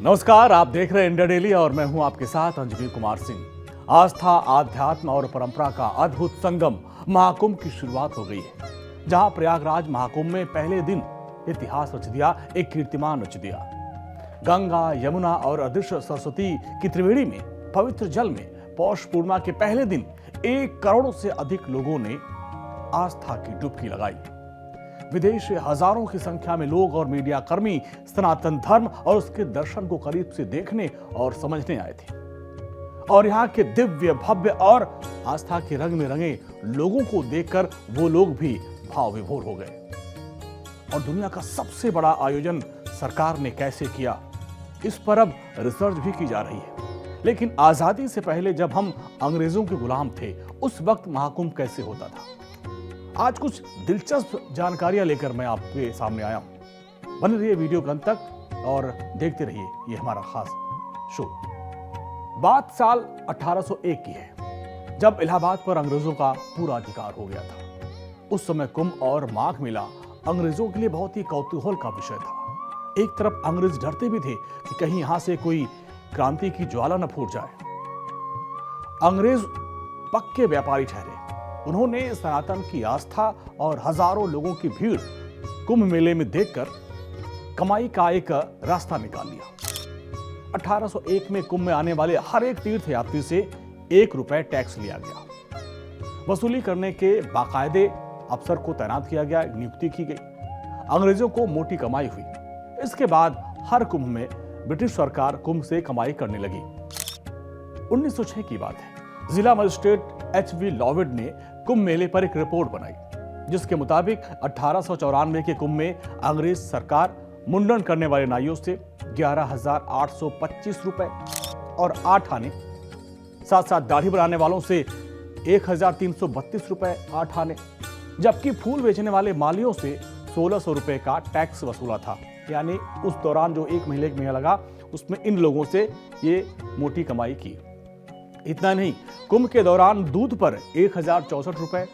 नमस्कार, आप देख रहे हैं इंडिया डेली और मैं हूं आपके साथ अंजनी कुमार सिंह। आस्था, आध्यात्म और परंपरा का अद्भुत संगम महाकुंभ की शुरुआत हो गई है। जहां प्रयागराज महाकुंभ में पहले दिन इतिहास रच दिया, एक कीर्तिमान रच दिया। गंगा, यमुना और अदृश्य सरस्वती की त्रिवेणी में पवित्र जल में पौष पूर्णिमा के पहले दिन 1 करोड़ से अधिक लोगों ने आस्था की डुबकी लगाई। विदेश से हजारों की संख्या में लोग और मीडिया कर्मी सनातन धर्म और उसके दर्शन को करीब से देखने और समझने आए थे। और यहाँ के दिव्य, भव्य और आस्था के रंग में रंगे लोगों को देखकर वो लोग भी भाव विभोर हो गए। और दुनिया का सबसे बड़ा आयोजन सरकार ने कैसे किया, इस पर अब रिसर्च भी की जा रही है। लेकिन आजादी से पहले जब हम अंग्रेजों के गुलाम थे, उस वक्त महाकुंभ कैसे होता था? आज कुछ दिलचस्प जानकारियां लेकर मैं आपके सामने आया हूं। बने रहिए वीडियो के अंत तक और देखते रहिए ये हमारा खास शो। बात साल 1801 की है, जब इलाहाबाद पर अंग्रेजों का पूरा अधिकार हो गया था। उस समय कुंभ और माघ मेला अंग्रेजों के लिए बहुत ही कौतूहल का विषय था। एक तरफ अंग्रेज डरते भी थे कि कहीं यहां से कोई क्रांति की ज्वाला न फूट जाए। अंग्रेज पक्के व्यापारी ठहरे। उन्होंने सनातन की आस्था और हजारों लोगों की भीड़ कुंभ मेले में देखकर कमाई का एक रास्ता निकाल लिया। 1801 में कुंभ में आने वाले हर एक तीर्थयात्री से 1 रुपए टैक्स लिया गया। वसूली करने के बाकायदे अफसर को तैनात किया गया, नियुक्ति की गई। अंग्रेजों को मोटी कमाई हुई। इसके बाद हर कुंभ में ब्रिटिश सरकार कुंभ से कमाई करने लगी। 1906 की बात है। जिला मजिस्ट्रेट H.V. लॉवेड ने कुंभ मेले पर एक रिपोर्ट बनाई, जिसके मुताबिक 1894 के कुंभ में अंग्रेज सरकार मुंडन करने वाले नाइयों से 11,825 रुपए और 8 आने, साथ दाढ़ी बनाने वालों से 1,332 रुपए 8 आने, जबकि फूल बेचने वाले मालियों से 1,600 रुपए का टैक्स वसूला था। यानी उस दौरान जो 1 महीने लगा, उसमें इन लोगों से ये मोटी कमाई की। इतना नहीं, कुंभ के दौरान दूध पर 1,064 रुपए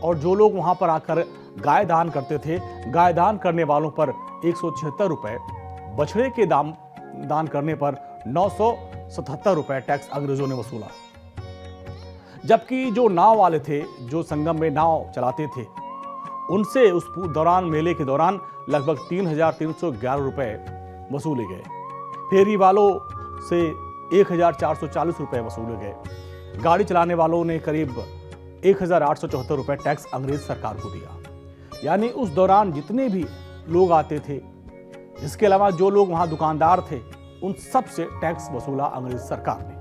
और जो लोग वहां पर आकर गाय दान करते थे, गाय दान करने वालों पर 176 रुपए, बछड़े के दान करने पर 977 रुपए टैक्स अंग्रेजों ने वसूला। जबकि जो नाव वाले थे, जो संगम में नाव चलाते थे, उनसे उस दौरान मेले के दौरान लगभग 3,311 रुपए वसूले गए। फेरी वालों से 1,440 रुपए वसूले गए। गाड़ी चलाने वालों ने करीब 1,874 रुपए टैक्स अंग्रेज सरकार को दिया। यानी उस दौरान जितने भी लोग आते थे, इसके अलावा जो लोग वहां दुकानदार थे, उन सब से टैक्स वसूला अंग्रेज सरकार ने।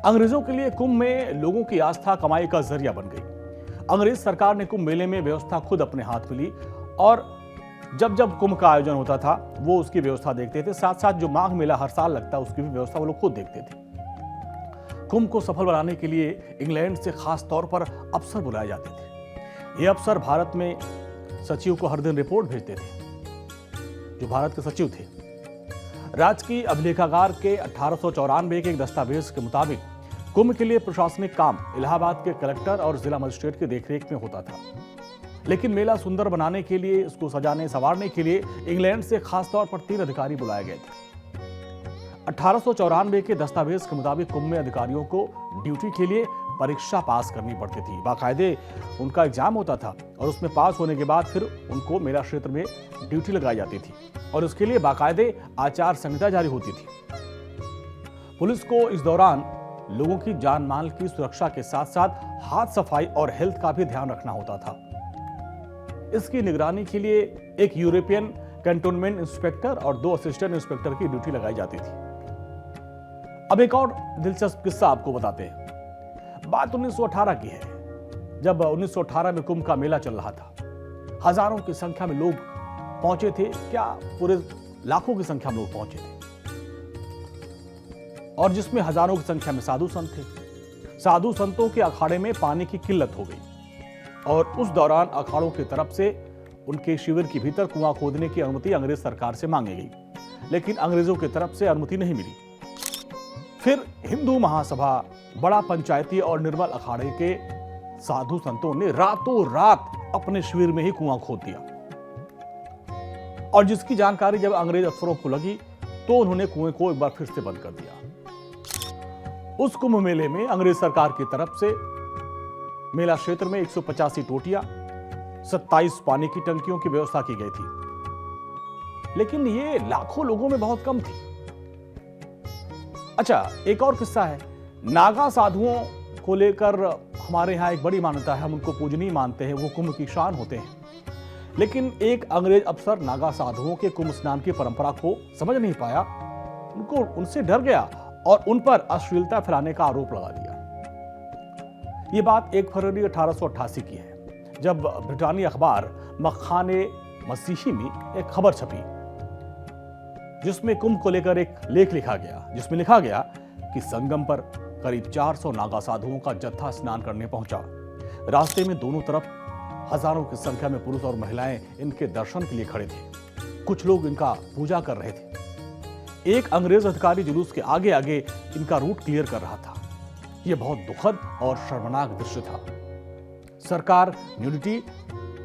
अंग्रेजों के लिए कुंभ में लोगों की आस्था कमाई का जरिया बन गई। अंग्रेज सरकार ने कुंभ मेले में व्यवस्था खुद अपने हाथ में ली और जब कुंभ का आयोजन होता था, वो उसकी व्यवस्था देखते थे। साथ जो माघ मेला हर साल लगता है, उसकी भी व्यवस्था वो लोग खुद देखते थे। कुंभ को सफल बनाने के लिए इंग्लैंड से खास तौर पर अफसर बुलाए जाते थे। ये अफसर भारत में सचिव को हर दिन रिपोर्ट भेजते थे, जो भारत के सचिव थे। राजकीय अभिलेखागार के 1894 के एक दस्तावेज के मुताबिक कुंभ के लिए प्रशासनिक काम इलाहाबाद के कलेक्टर और जिला मजिस्ट्रेट की देखरेख में होता था। लेकिन मेला सुंदर बनाने के लिए, इसको सजाने संवारने के लिए इंग्लैंड से खास तौर पर 3 अधिकारी बुलाए गए थे। 1894 के दस्तावेज के मुताबिक कुंभ में अधिकारियों को ड्यूटी के लिए परीक्षा पास करनी पड़ती थी। बाकायदे उनका एग्जाम होता था और उसमें पास होने के बाद फिर उनको मेला क्षेत्र में ड्यूटी लगाई जाती थी और उसके लिए बाकायदे आचार संहिता जारी होती थी। पुलिस को इस दौरान लोगों की जान माल की सुरक्षा के साथ साथ हाथ सफाई और हेल्थ का भी ध्यान रखना होता था। इसकी निगरानी के लिए एक यूरोपियन कैंटोनमेंट इंस्पेक्टर और 2 असिस्टेंट इंस्पेक्टर की ड्यूटी लगाई जाती थी। अब एक और दिलचस्प किस्सा आपको बताते हैं। बात 1918 की है, जब 1918 में कुंभ का मेला चल रहा था। हजारों की संख्या में लोग पहुंचे थे, क्या पूरे लाखों की संख्या में लोग पहुंचे थे, और जिसमें हजारों की संख्या में साधु संत थे। साधु संतों के अखाड़े में पानी की किल्लत हो गई और उस दौरान अखाड़ों की तरफ से उनके शिविर के भीतर कुआं खोदने की अनुमति अंग्रेज सरकार से मांगी गई, लेकिन अंग्रेजों की तरफ से अनुमति नहीं मिली। फिर हिंदू महासभा, बड़ा पंचायती और निर्मल अखाड़े के साधु संतों ने रातों रात अपने शिविर में ही कुआं खोद दिया और जिसकी जानकारी जब अंग्रेज अफसरों को लगी तो उन्होंने कुएं को एक बार फिर से बंद कर दिया। उस कुंभ मेले में अंग्रेज सरकार की तरफ से मेला क्षेत्र में 185 टोटियां, 27 पानी की टंकियों की व्यवस्था की गई थी, लेकिन ये लाखों लोगों में बहुत कम थी। अच्छा, एक और किस्सा है। नागा साधुओं को लेकर हमारे यहाँ एक बड़ी मान्यता है, हम उनको पूजनीय मानते हैं, वो कुंभ की शान होते हैं। लेकिन एक अंग्रेज अफसर नागा साधुओं के कुंभ स्नान की परंपरा को समझ नहीं पाया, उनसे डर गया और उन पर अश्लीलता फैलाने का आरोप लगा दिया। ये बात 1 फरवरी 1888 की है, जब ब्रिटानी अखबार मखाने मसीही में एक खबर छपी जिसमें कुंभ को लेकर एक लेख लिखा गया, जिसमें लिखा गया कि संगम पर करीब 400 नागा साधुओं का जत्था स्नान करने पहुंचा। रास्ते में दोनों तरफ हजारों की संख्या में पुरुष और महिलाएं इनके दर्शन के लिए खड़े थे। कुछ लोग इनका पूजा कर रहे थे। एक अंग्रेज अधिकारी जुलूस के आगे आगे इनका रूट क्लियर कर रहा था। यह बहुत दुखद और शर्मनाक दृश्य था। सरकार न्यूडिटी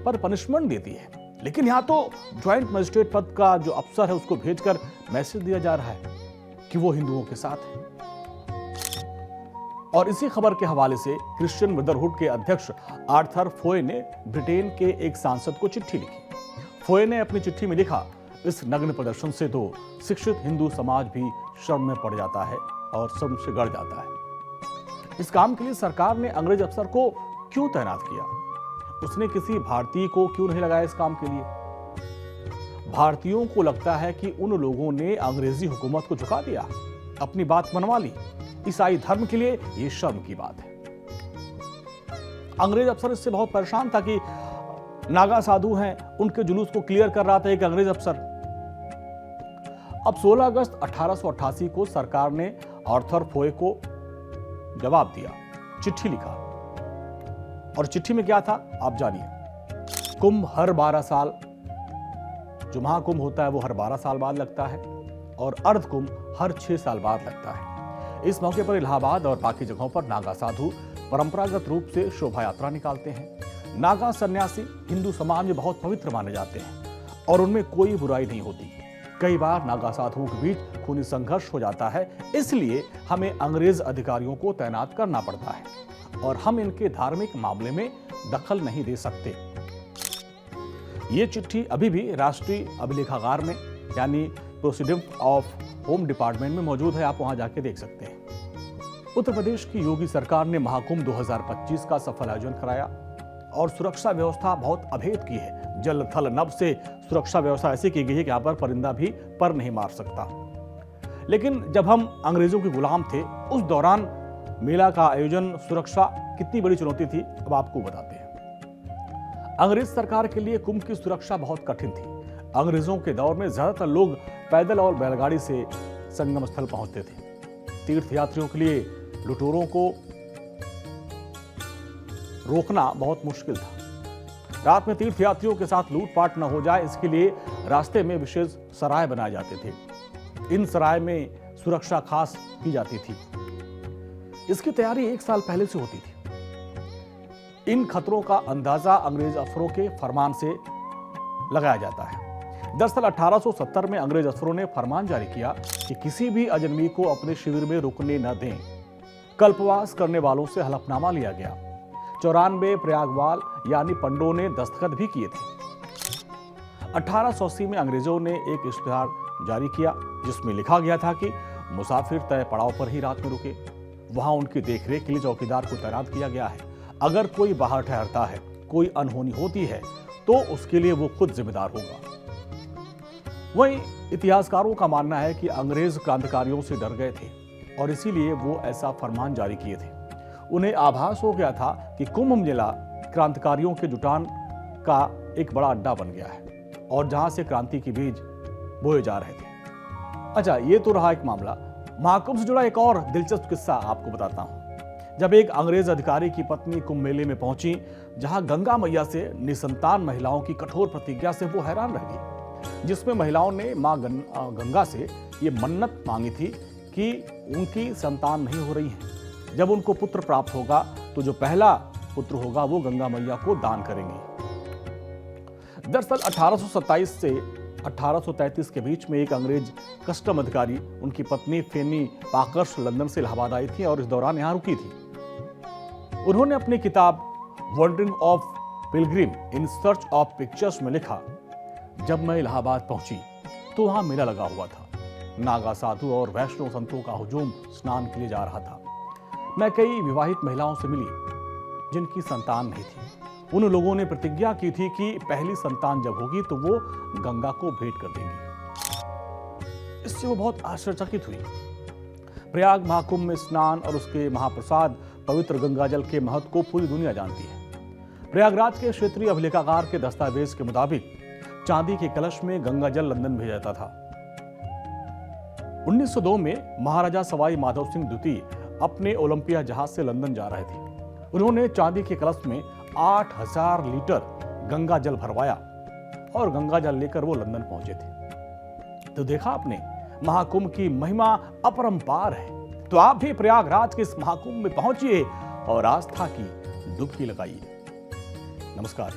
पर पनिशमेंट देती है, लेकिन यहां तो ज्वाइंट मजिस्ट्रेट पद का जो अफसर है उसको भेजकर मैसेज दिया जा रहा है कि वो हिंदुओं के साथ है। और इसी खबर के हवाले से क्रिश्चियन ब्रदरहुड के अध्यक्ष आर्थर फोय ने ब्रिटेन के एक सांसद को चिट्ठी लिखी। फोय ने अपनी चिट्ठी में लिखा, इस नग्न प्रदर्शन से तो शिक्षित हिंदू समाज भी शर्म में पड़ जाता है और शर्म से गड़ जाता है। इस काम के लिए सरकार ने अंग्रेज अफसर को क्यों तैनात किया? उसने किसी भारतीय को क्यों नहीं लगाया इस काम के लिए? भारतीयों को लगता है कि उन लोगों ने अंग्रेजी हुकूमत को झुका दिया, अपनी बात मनवा ली। ईसाई धर्म के लिए यह शर्म की बात है। अंग्रेज अफसर इससे बहुत परेशान था कि नागा साधु हैं, उनके जुलूस को क्लियर कर रहा था एक अंग्रेज अफसर। अब 16 अगस्त 1888 को सरकार ने आर्थर फोय को जवाब दिया, चिट्ठी लिखा। और चिट्ठी में क्या था आप जानिए। कुंभ हर 12 साल, जो महाकुंभ होता है वो हर 12 साल बाद लगता है और अर्ध कुंभ हर 6 साल बाद लगता है। इस मौके पर इलाहाबाद और बाकी जगहों पर नागा साधु परंपरागत रूप से शोभा यात्रा निकालते हैं। नागा सन्यासी हिंदू समाज में बहुत पवित्र माने जाते हैं और उनमें कोई बुराई नहीं होती। कई बार नागा साधुओं के बीच खूनी संघर्ष हो जाता है, इसलिए हमें अंग्रेज अधिकारियों को तैनात करना पड़ता है और हम इनके धार्मिक मामले में दखल नहीं दे सकते। ये चिट्ठी अभी भी राष्ट्रीय अभिलेखागार में यानी प्रोसीडिंग ऑफ होम डिपार्टमेंट में मौजूद है, आप वहां जाके देख सकते हैं। उत्तर प्रदेश की योगी सरकार ने महाकुंभ 2025 का सफल आयोजन कराया और सुरक्षा व्यवस्था बहुत अभेद की है। जल थल नभ से सुरक्षा व्यवस्था ऐसी की गई है कि यहाँ पर परिंदा भी पर नहीं मार सकता। लेकिन जब हम अंग्रेजों के गुलाम थे, उस दौरान मेला का आयोजन, सुरक्षा कितनी बड़ी चुनौती थी, अब आपको बताते हैं। अंग्रेज सरकार के लिए कुंभ की सुरक्षा बहुत कठिन थी। अंग्रेजों के दौर में ज्यादातर लोग पैदल और बैलगाड़ी से संगम स्थल पहुंचते थे। तीर्थयात्रियों के लिए लुटेरों को रोकना बहुत मुश्किल था। रात में तीर्थयात्रियों के साथ लूटपाट न हो जाए, इसके लिए रास्ते में विशेष सराय बनाए जाते थे। इन सराय में सुरक्षा खास की जाती थी। इसकी तैयारी 1 साल पहले से होती थी। इन खतरों का अंदाजा अंग्रेज अफसरों के फरमान से लगाया जाता है। दरअसल 1870 में अंग्रेज अफसरों ने फरमान जारी किया कि किसी भी अजनबी को अपने शिविर में रुकने न दें। कल्पवास करने वालों से हलफनामा लिया गया। 94 प्रयागवाल यानी पंडों ने दस्तखत भी किए थे। 1880 में अंग्रेजों ने एक इश्तिहार जारी किया जिसमें लिखा गया था कि मुसाफिर तय पड़ाव पर ही रात में रुके। वहां उनकी देखरेख के लिए चौकीदार को तैनात किया गया है। अगर कोई बाहर ठहरता है, कोई अनहोनी होती है, तो उसके लिए वो खुद जिम्मेदार होगा। वहीं इतिहासकारों का मानना है कि अंग्रेज क्रांतिकारियों से डर गए थे और इसीलिए वो ऐसा फरमान जारी किए थे। उन्हें आभास हो गया था कि कुंभ मेला क्रांतिकारियों के जुटान का एक बड़ा अड्डा बन गया है और जहां से क्रांति के बीज बोए जा रहे थे। अच्छा, ये तो रहा एक मामला। महाकुंभ से जुड़ा एक और दिलचस्प किस्सा आपको बताता हूं। जब एक अंग्रेज अधिकारी की पत्नी कुंभ मेले में पहुंची, जहां गंगा मैया से निसंतान महिलाओं की कठोर प्रतिज्ञा से वो हैरान रह गई, जिसमें महिलाओं ने मां गंगा से ये मन्नत मांगी थी कि उनकी संतान नहीं हो रही है। जब उनको पुत्र प्राप्त होगा तो जो पहला पुत्र होगा वो गंगा मैया को दान करेंगे। दरअसल 1827 से 1833 के बीच में एक अंग्रेज कस्टम अधिकारी, उनकी पत्नी फेनी पाकर्स लंदन से इलाहाबाद आई थी और इस दौरान यहां रुकी थी। उन्होंने अपनी किताब wondering of Pilgrim in search of pictures में लिखा, जब मैं इलाहाबाद पहुंची तो वहां मेला लगा हुआ था। नागा साधु और वैष्णव संतों का हुजूम स्नान के लिए जा रहा था। मैं कई विवाहित महिलाओं से मिली जिनकी संतान नहीं थी। उन लोगों ने प्रतिज्ञा की थी कि पहली संतान जब होगी तो वो गंगा को भेंट कर देंगी। इससे वो बहुत आश्चर्यचकित हुई। प्रयाग महाकुंभ में स्नान और उसके महाप्रसाद पवित्र गंगा जल के महत्व को पूरी दुनिया जानती है। प्रयागराज के क्षेत्रीय अभिलेखागार के दस्तावेज के मुताबिक चांदी के कलश में गंगा जल लंदन भेजा जाता था। 1902 में महाराजा सवाई माधव सिंह द्वितीय अपने ओलंपिया जहाज से लंदन जा रहे थे। उन्होंने चांदी के कलश में 8000 लीटर गंगा जल भरवाया और गंगा जल लेकर वो लंदन पहुंचे थे। तो देखा आपने, महाकुंभ की महिमा अपरंपार है। तो आप भी प्रयागराज के इस महाकुंभ में पहुंचिए और आस्था की डुबकी लगाइए। नमस्कार।